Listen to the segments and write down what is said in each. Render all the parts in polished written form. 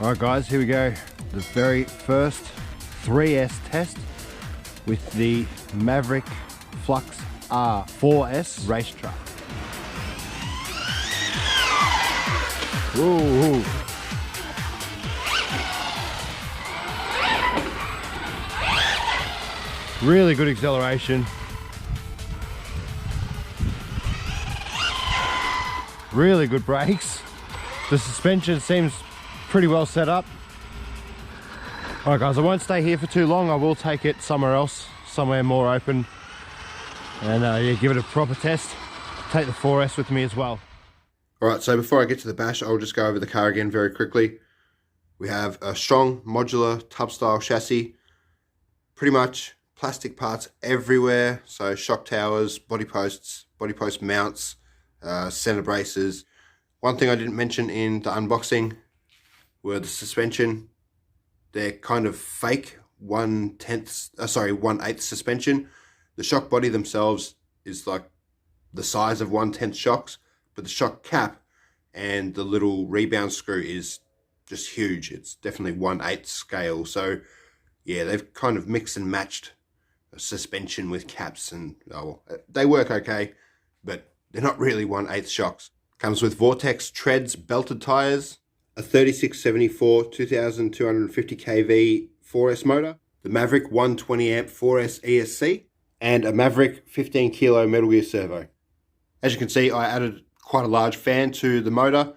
Alright guys, here we go. The very first 3S test with the Maverick Flux R 4S racetrack. Whoa. Really good acceleration. Really good brakes. The suspension seems pretty well set up. Alright guys, I won't stay here for too long. I will take it somewhere else, somewhere more open, and yeah, give it a proper test. Take the 4S with me as well. Alright, so before I get to the bash, I'll just go over the car again very quickly. We have a strong modular tub style chassis, pretty much plastic parts everywhere, so shock towers, body post mounts, center braces. One thing I didn't mention in the unboxing were the suspension. They're kind of fake 1/8 suspension. The shock body themselves is like the size of 1/10 shocks, but the shock cap and the little rebound screw is just huge. It's definitely 1/8 scale. So yeah, they've kind of mixed and matched a suspension with caps, and they work okay, but they're not really 1/8 shocks. Comes with Vortex treads, belted tires, a 3674 2250 kV 4S motor, the Maverick 120 amp 4S ESC, and a Maverick 15 kilo Metal Gear servo. As you can see, I added quite a large fan to the motor.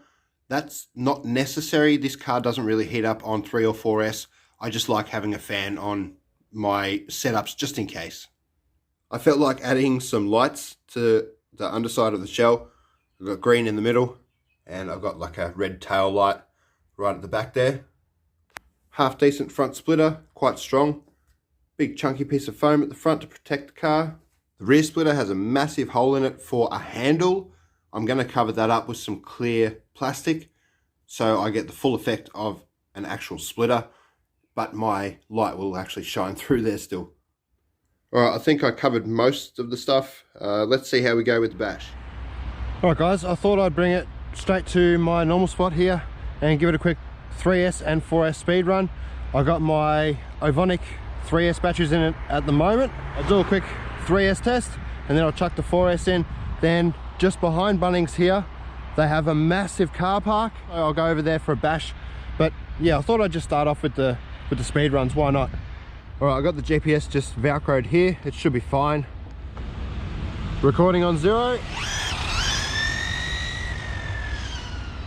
That's not necessary. This car doesn't really heat up on 3 or 4S. I just like having a fan on my setups just in case. I felt like adding some lights to the underside of the shell. I've got green in the middle, and I've got like a red tail light right at the back there. Half decent front splitter, quite strong. Big chunky piece of foam at the front to protect the car. The rear splitter has a massive hole in it for a handle. I'm going to cover that up with some clear plastic so I get the full effect of an actual splitter, but my light will actually shine through there still. Alright, I think I covered most of the stuff. Let's see how we go with the bash. Alright guys, I thought I'd bring it straight to my normal spot here and give it a quick 3S and 4S speed run. I got my Ovonic 3S batteries in it at the moment. I'll do a quick 3S test and then I'll chuck the 4S in. Then just behind Bunnings here, they have a massive car park. I'll go over there for a bash. But yeah, I thought I'd just start off with the speed runs, why not? Alright, I got the GPS just velcroed here. It should be fine. Recording on 0.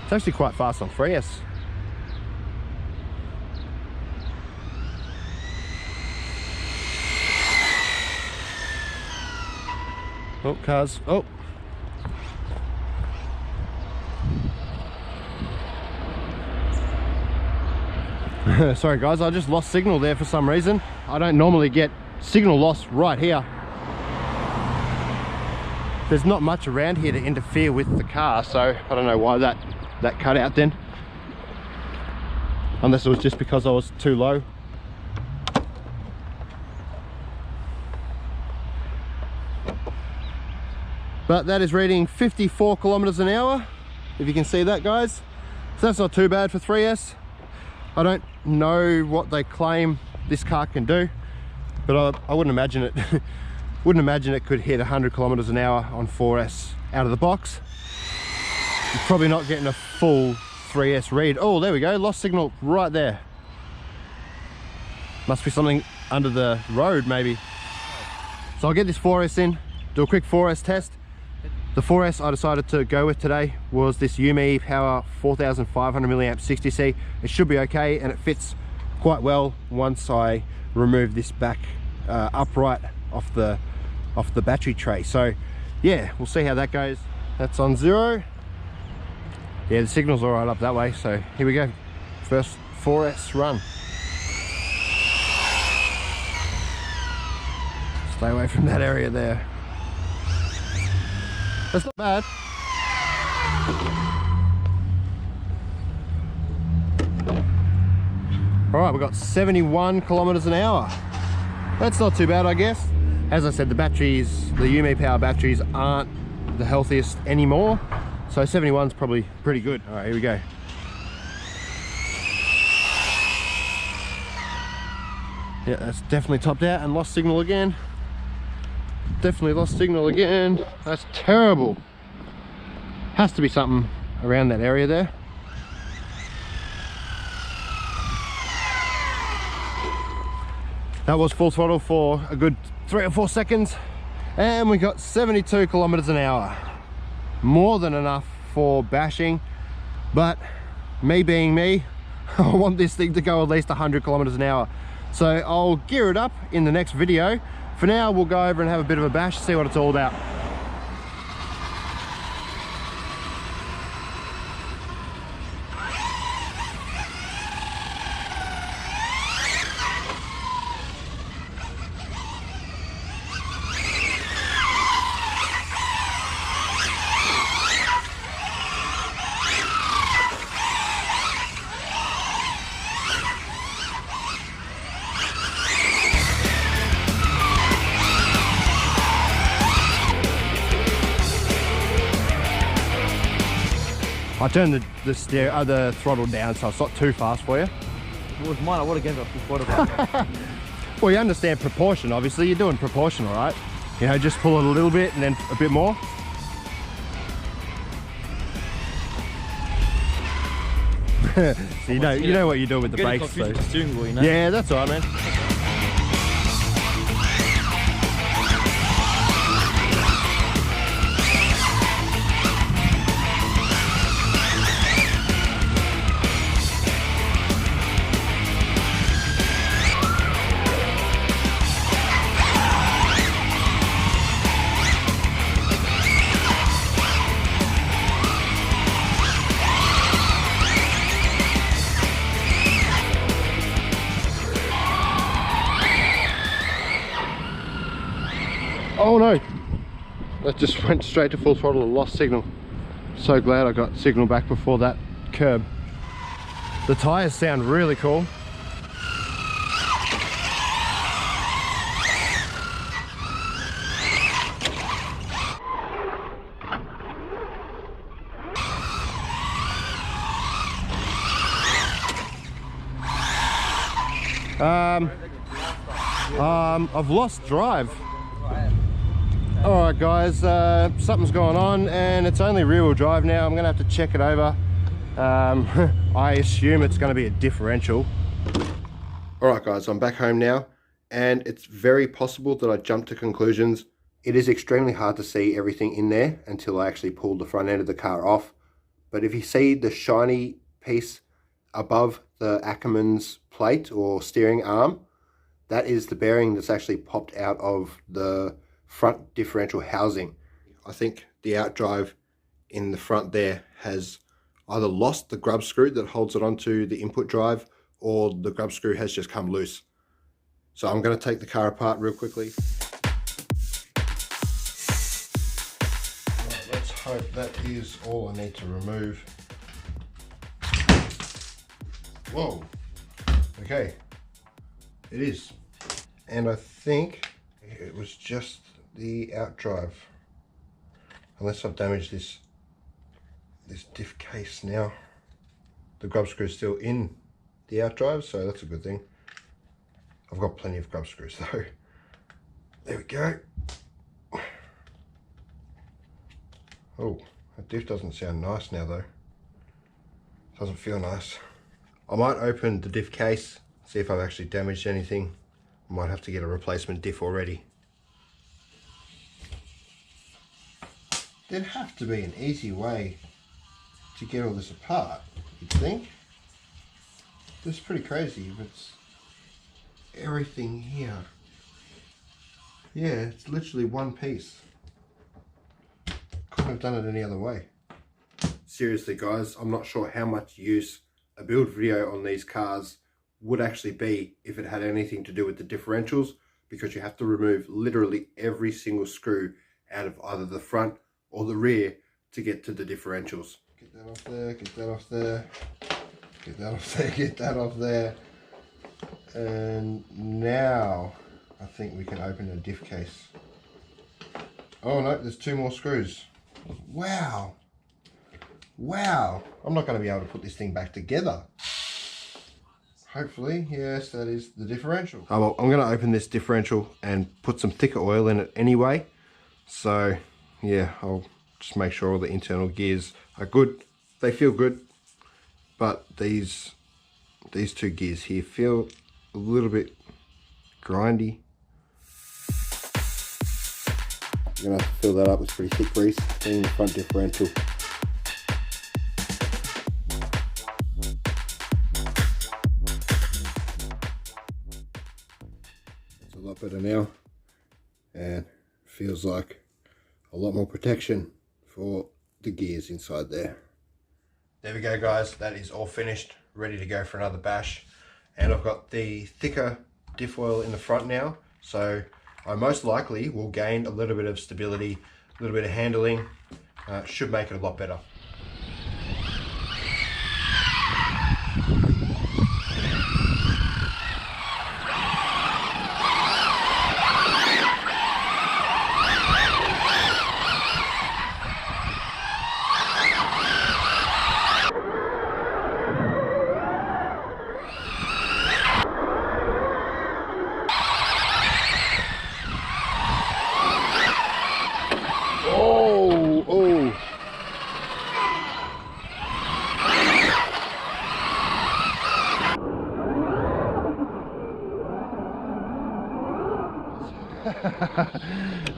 It's actually quite fast on 3S. Oh, cars. Oh. Sorry guys, I just lost signal there for some reason. I don't normally get signal loss right here. There's not much around here to interfere with the car, so I don't know why that cut out then. Unless it was just because I was too low. But that is reading 54 kilometers an hour, if you can see that guys. So that's not too bad for 3S. I don't know what they claim this car can do, but I wouldn't imagine it could hit 100 kilometers an hour on 4S out of the box. You're probably not getting a full 3S read. Oh, there we go, lost signal right there. Must be something under the road maybe. So I'll get this 4S in, do a quick 4S test. The 4S I decided to go with today was this Umi Power 4500 milliamp 60C. It should be okay, and it fits quite well once I remove this back upright off the battery tray. So yeah, we'll see how that goes. That's on 0. Yeah, the signal's all right up that way. So here we go, first 4S run. Stay away from that area there. That's not bad. All right, we've got 71 kilometers an hour. That's not too bad, I guess. As I said, the batteries, the Umi Power batteries aren't the healthiest anymore. So 71's probably pretty good. All right, here we go. Yeah, that's definitely topped out and lost signal again. Definitely lost signal again. That's terrible. Has to be something around that area there. That was full throttle for a good 3 or 4 seconds, and we got 72 kilometers an hour. More than enough for bashing, but me being me, I want this thing to go at least 100 kilometers an hour. So I'll gear it up in the next video. For now, we'll go over and have a bit of a bash, see what it's all about. I turned the throttle down so it's not too fast for you. If it was mine, I would have given it a full photo. Well, you understand proportion, obviously. You're doing proportional, right? You know, just pull it a little bit and then a bit more. So you know what you do with the brakes. So. The steering wheel, you know? Yeah, that's all right, man. Oh no, that just went straight to full throttle and lost signal. So glad I got signal back before that curb. The tires sound really cool. I've lost drive. Alright guys, something's going on and it's only rear wheel drive now. I'm gonna have to check it over. I assume it's gonna be a differential. Alright guys, I'm back home now, and it's very possible that I jumped to conclusions. It is extremely hard to see everything in there until I actually pulled the front end of the car off. But if you see the shiny piece above the Ackerman's plate or steering arm, that is the bearing that's actually popped out of the front differential housing. I think the outdrive in the front there has either lost the grub screw that holds it onto the input drive, or the grub screw has just come loose. So I'm going to take the car apart real quickly. Right, let's hope that is all I need to remove. Whoa, okay, it is. And I think it was just the outdrive, unless I've damaged this diff case now. The grub screw is still in the outdrive, so that's a good thing. I've got plenty of grub screws though. There we go. Oh, that diff doesn't sound nice now though. Doesn't feel nice. I might open the diff case, see if I've actually damaged anything. I might have to get a replacement diff already. There'd have to be an easy way to get all this apart, you'd think. This is pretty crazy, but it's everything here. Yeah, it's literally one piece. Couldn't have done it any other way. Seriously guys, I'm not sure how much use a build video on these cars would actually be if it had anything to do with the differentials, because you have to remove literally every single screw out of either the front or the rear to get to the differentials. Get that off there, get that off there, get that off there, get that off there. And now I think we can open a diff case. Oh no, there's 2 more screws. Wow. Wow. I'm not going to be able to put this thing back together. hopefully, yes, that is the differential. Oh, well, I'm going to open this differential and put some thicker oil in it anyway. So, yeah, I'll just make sure all the internal gears are good. They feel good, but these two gears here feel a little bit grindy. I'm going to have to fill that up with pretty thick grease in the front differential. It's a lot better now and feels like a lot more protection for the gears inside there. There we go, guys, that is all finished, ready to go for another bash. And I've got the thicker diff oil in the front now, so I most likely will gain a little bit of stability, a little bit of handling, should make it a lot better.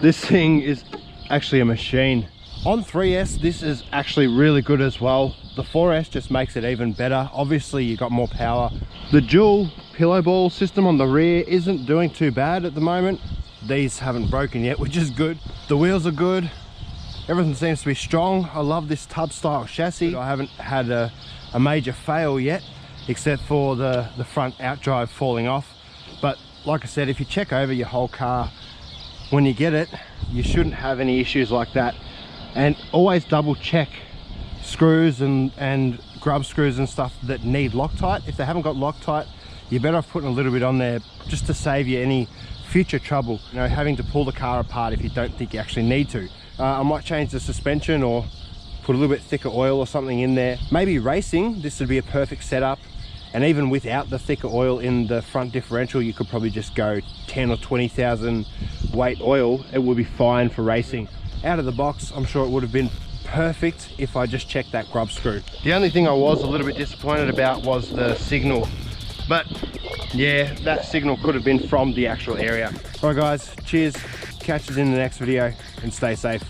This thing is actually a machine. On 3S, this is actually really good as well. The 4S just makes it even better. Obviously, you got more power. The dual pillow ball system on the rear isn't doing too bad at the moment. These haven't broken yet, which is good. The wheels are good. Everything seems to be strong. I love this tub style chassis. I haven't had a major fail yet, except for the front outdrive falling off. But like I said, if you check over your whole car when you get it, you shouldn't have any issues like that. And always double check screws and grub screws and stuff that need Loctite. If they haven't got Loctite, you're better off putting a little bit on there just to save you any future trouble, you know, having to pull the car apart if you don't think you actually need to. I might change the suspension or put a little bit thicker oil or something in there. Maybe racing, this would be a perfect setup. And even without the thicker oil in the front differential, you could probably just go 10 or 20,000 weight oil. It would be fine for racing. Out of the box, I'm sure it would have been perfect if I just checked that grub screw. The only thing I was a little bit disappointed about was the signal. But yeah, that signal could have been from the actual area. All right guys, cheers. Catch us in the next video and stay safe.